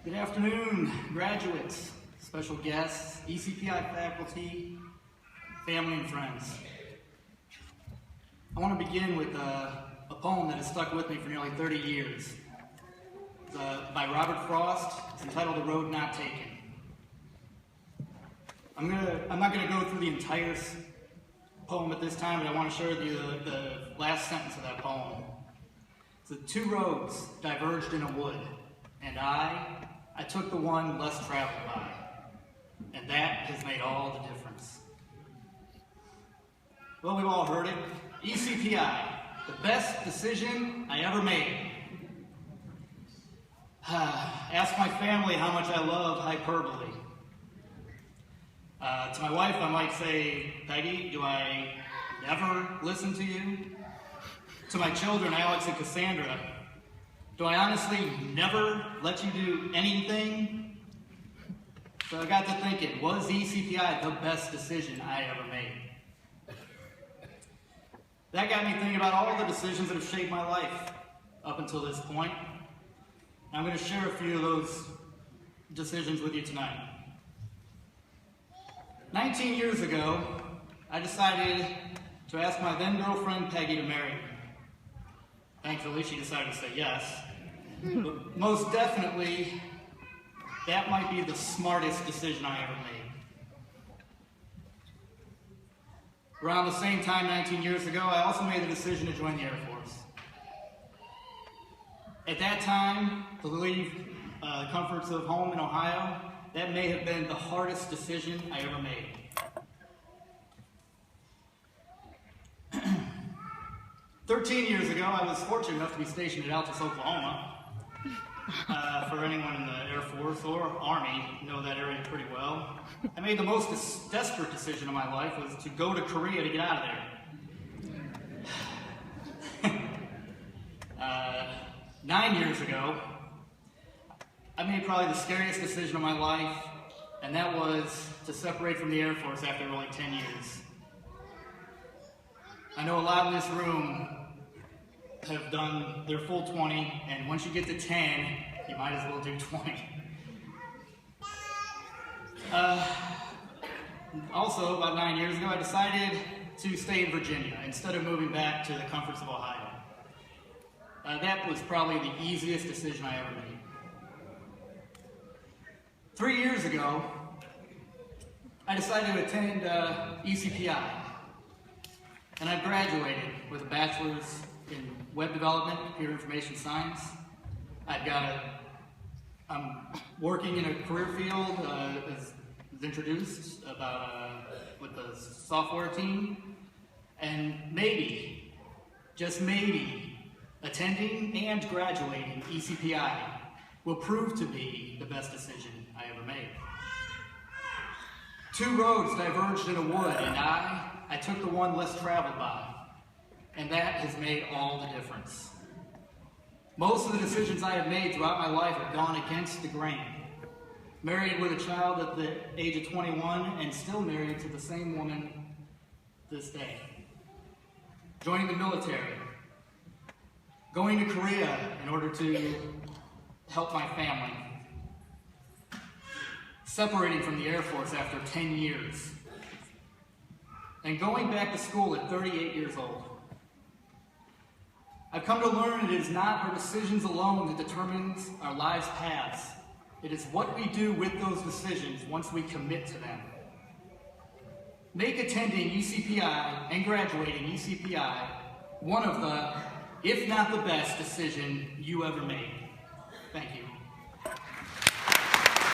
Good afternoon, graduates, special guests, ECPI faculty, family and friends. I want to begin with a poem that has stuck with me for nearly 30 years. It's by Robert Frost. It's entitled The Road Not Taken. I'm not going to go through the entire poem at this time, but I want to share with you the last sentence of that poem. So 2 roads diverged in a wood, and I took the one less traveled by, and that has made all the difference. Well, we've all heard it. ECPI, the best decision I ever made. Ask my family how much I love hyperbole. To my wife, I might say, Peggy, do I never listen to you? To my children, Alex and Cassandra, do I honestly never let you do anything? So I got to thinking, was ECPI the best decision I ever made? That got me thinking about all the decisions that have shaped my life up until this point. And I'm going to share a few of those decisions with you tonight. 19 years ago, I decided to ask my then girlfriend Peggy to marry me. Thankfully, she decided to say yes. But most definitely, that might be the smartest decision I ever made. Around the same time, 19 years ago, I also made the decision to join the Air Force. At that time, to leave the comforts of home in Ohio, that may have been the hardest decision I ever made. 13 years ago, I was fortunate enough to be stationed at Altus, Oklahoma. For anyone in the Air Force or Army, you know that area pretty well. I made the most desperate decision of my life was to go to Korea to get out of there. 9 years ago, I made probably the scariest decision of my life, and that was to separate from the Air Force after only 10 years. I know a lot in this room have done their full 20, and once you get to 10, you might as well do 20. Also, about 9 years ago, I decided to stay in Virginia instead of moving back to the comforts of Ohio. That was probably the easiest decision I ever made. 3 years ago, I decided to attend ECPI, and I graduated with a bachelor's in web development, computer information science. I'm working in a career field, as introduced, with the software team, and maybe, just maybe, attending and graduating ECPI will prove to be the best decision I ever made. 2 roads diverged in a wood, and I took the one less traveled by, and that has made all the difference. Most of the decisions I have made throughout my life have gone against the grain. Married with a child at the age of 21 and still married to the same woman this day. Joining the military. Going to Korea in order to help my family. Separating from the Air Force after 10 years. And going back to school at 38 years old. I've come to learn it is not our decisions alone that determines our life's paths. It is what we do with those decisions once we commit to them. Make attending ECPI and graduating ECPI one of the, if not the best, decision you ever made. Thank you.